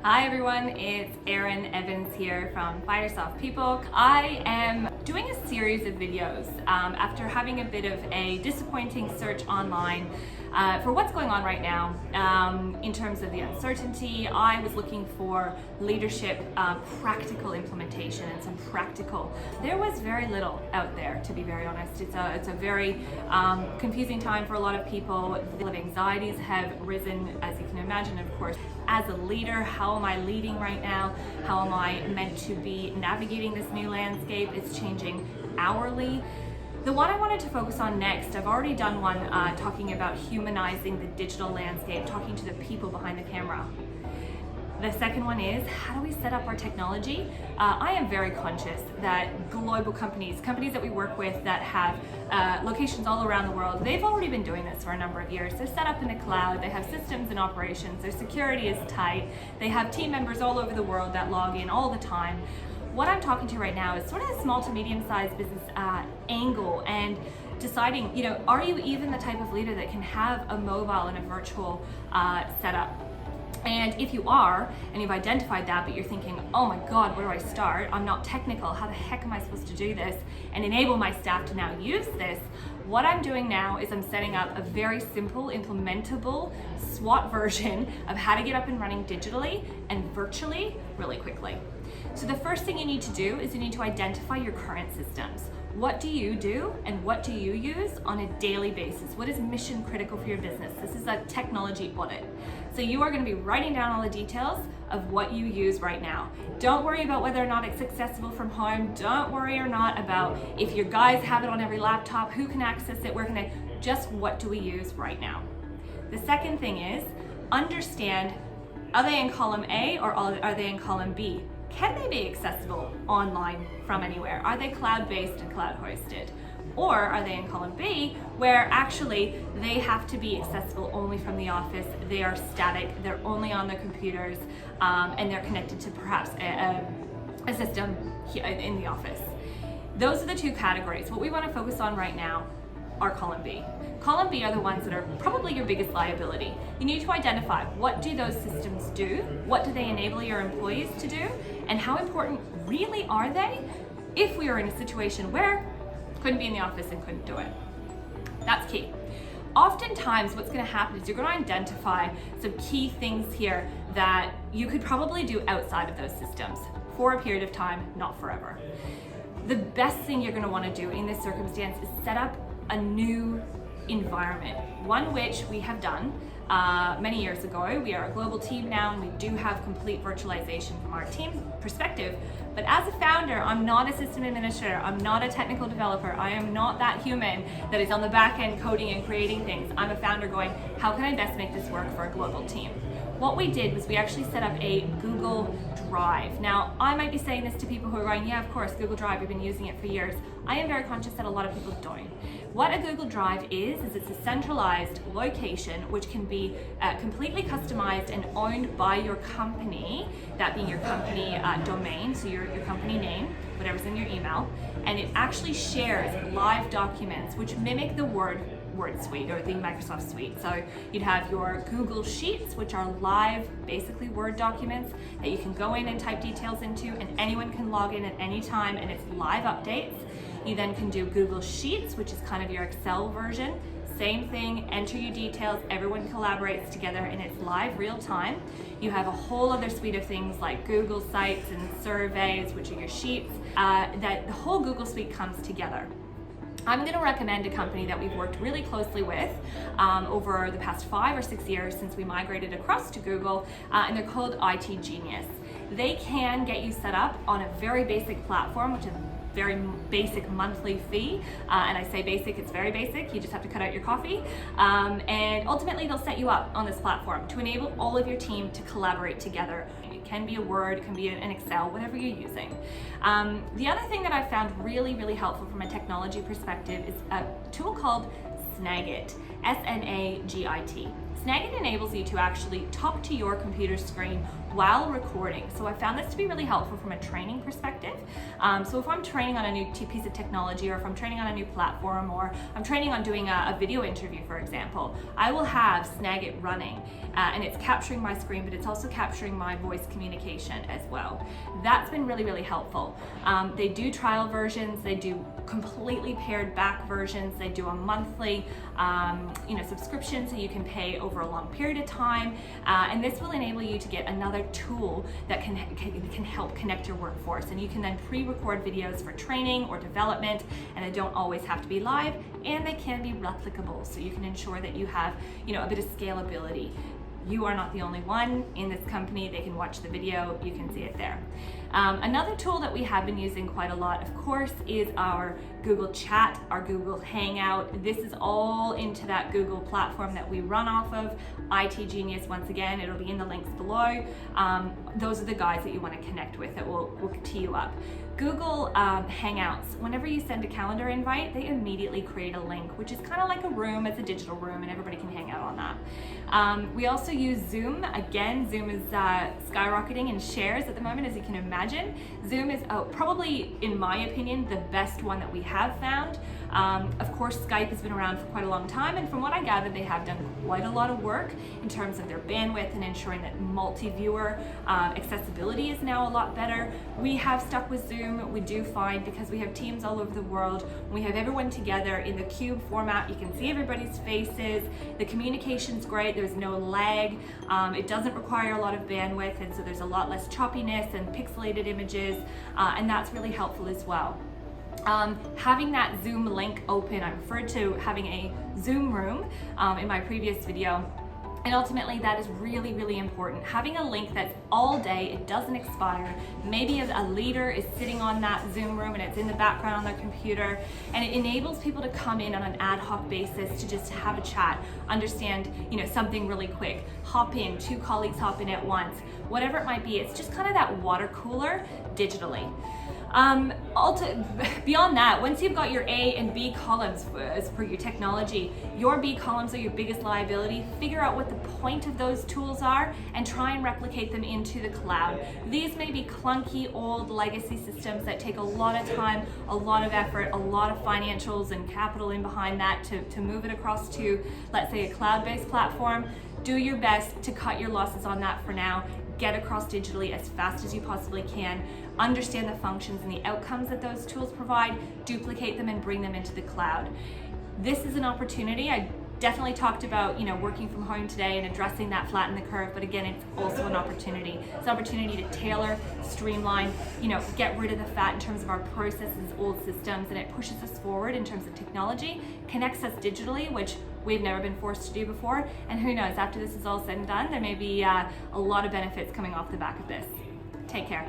Hi everyone, it's Erin Evans here from Firesoft People. I am doing a series of videos after having a bit of a disappointing search online for what's going on right now in terms of the uncertainty. I was looking for leadership, practical implementation and some practical. There was very little out there, to be very honest. It's a very confusing time for a lot of people. The anxieties have risen, as you can imagine, of course. As a leader, how am I leading right now? How am I meant to be navigating this new landscape? It's changing hourly. The one I wanted to focus on next, I've already done one talking about humanizing the digital landscape, talking to the people behind the camera. The second one is, how do we set up our technology? I am very conscious that global companies that we work with that have locations all around the world, they've already been doing this for a number of years. They're set up in the cloud, they have systems and operations, their security is tight, they have team members all over the world that log in all the time. What I'm talking to right now is sort of a small to medium-sized business angle and deciding, are you even the type of leader that can have a mobile and a virtual setup? And if you are, and you've identified that, but you're thinking, oh my God, where do I start? I'm not technical, how the heck am I supposed to do this and enable my staff to now use this? What I'm doing now is I'm setting up a very simple, implementable SWOT version of how to get up and running digitally and virtually really quickly. So the first thing you need to do is you need to identify your current systems. What do you do and what do you use on a daily basis? What is mission critical for your business? This is a technology audit. So you are going to be writing down all the details of what you use right now. Don't worry about whether or not it's accessible from home. Don't worry or not about if your guys have it on every laptop, who can access it, where can they, just what do we use right now? The second thing is understand, are they in column A or are they in column B? Can they be accessible online from anywhere? Are they cloud-based and cloud-hosted? Or are they in column B, where actually they have to be accessible only from the office, they are static, they're only on their computers, and they're connected to perhaps a system in the office. Those are the two categories. What we want to focus on right now are column B. Column B are the ones that are probably your biggest liability. You need to identify, what do those systems do? What do they enable your employees to do? And how important really are they if we are in a situation where couldn't be in the office and couldn't do it? That's key. Oftentimes what's going to happen is you're going to identify some key things here that you could probably do outside of those systems for a period of time, not forever. The best thing you're going to want to do in this circumstance is set up a new environment, one which we have done many years ago. We are a global team now and we do have complete virtualization from our team perspective. But as a founder, I'm not a system administrator, I'm not a technical developer, I am not that human that is on the back end coding and creating things. I'm a founder going, how can I best make this work for a global team? What we did was we actually set up a Google Drive. Now, I might be saying this to people who are going, yeah, of course, Google Drive, we've been using it for years. I am very conscious that a lot of people don't. What a Google Drive is it's a centralized location which can be completely customized and owned by your company, that being your company domain, so your company name, whatever's in your email, and it actually shares live documents which mimic the Word suite or the Microsoft suite. So you'd have your Google Sheets, which are live, basically Word documents that you can go in and type details into, and anyone can log in at any time, and it's live updates. You then can do Google Sheets, which is kind of your Excel version. Same thing, enter your details, everyone collaborates together, and it's live real time. You have a whole other suite of things like Google Sites and surveys, which are your sheets, that the whole Google suite comes together. I'm going to recommend a company that we've worked really closely with over the past 5 or 6 years since we migrated across to Google, and they're called IT Genius. They can get you set up on a very basic platform, which is a very basic monthly fee, and I say basic, it's very basic, you just have to cut out your coffee, and ultimately they'll set you up on this platform to enable all of your team to collaborate together. It can be a Word, it can be an Excel, whatever you're using. The other thing that I've found really, really helpful from a technology perspective is a tool called Snagit, Snagit. Snagit enables you to actually talk to your computer screen while recording. So I found this to be really helpful from a training perspective. So if I'm training on a new piece of technology, or if I'm training on a new platform, or I'm training on doing a video interview, for example, I will have Snagit running and it's capturing my screen, but it's also capturing my voice communication as well. That's been really, really helpful. They do trial versions, they do completely pared back versions, they do a monthly subscription, so you can pay over a long period of time, and this will enable you to get another tool that can help connect your workforce, and you can then pre-record videos for training or development, and they don't always have to be live, and they can be replicable, so you can ensure that you have a bit of scalability. You are not the only one in this company. They can watch the video, you can see it there. Another tool that we have been using quite a lot, of course, is our Google Chat, our Google Hangout. This is all into that Google platform that we run off of. IT Genius, once again, it'll be in the links below. Those are the guys that you want to connect with that will tee you up. Google Hangouts, whenever you send a calendar invite, they immediately create a link, which is kind of like a room. It's a digital room and everybody can hang out on that. We also use Zoom. Again, Zoom is skyrocketing in shares at the moment, as you can imagine. Zoom is probably, in my opinion, the best one that we have found. Of course, Skype has been around for quite a long time, and from what I gather, they have done quite a lot of work in terms of their bandwidth and ensuring that multi-viewer accessibility is now a lot better. We have stuck with Zoom. We do find, because we have teams all over the world, we have everyone together in the cube format, you can see everybody's faces, the communication's great, there's no lag, it doesn't require a lot of bandwidth, and so there's a lot less choppiness and pixelated images, and that's really helpful as well. Having that Zoom link open, I referred to having a Zoom room in my previous video, and ultimately that is really, really important. Having a link that's all day, it doesn't expire. Maybe a leader is sitting on that Zoom room and it's in the background on their computer, and it enables people to come in on an ad hoc basis to just have a chat, understand something really quick, hop in, 2 colleagues hop in at once, whatever it might be. It's just kind of that water cooler digitally. Beyond that, once you've got your A and B columns as per your technology, your B columns are your biggest liability. Figure out what the point of those tools are and try and replicate them into the cloud. These may be clunky, old legacy systems that take a lot of time, a lot of effort, a lot of financials and capital in behind that to move it across to, let's say, a cloud-based platform. Do your best to cut your losses on that for now. Get across digitally as fast as you possibly can. Understand the functions and the outcomes that those tools provide, duplicate them and bring them into the cloud. This is an opportunity. I definitely talked about working from home today and addressing that flatten the curve, but again, it's also an opportunity. It's an opportunity to tailor, streamline, get rid of the fat in terms of our processes, old systems, and it pushes us forward in terms of technology, connects us digitally, which we've never been forced to do before, and who knows, after this is all said and done, there may be a lot of benefits coming off the back of this. Take care.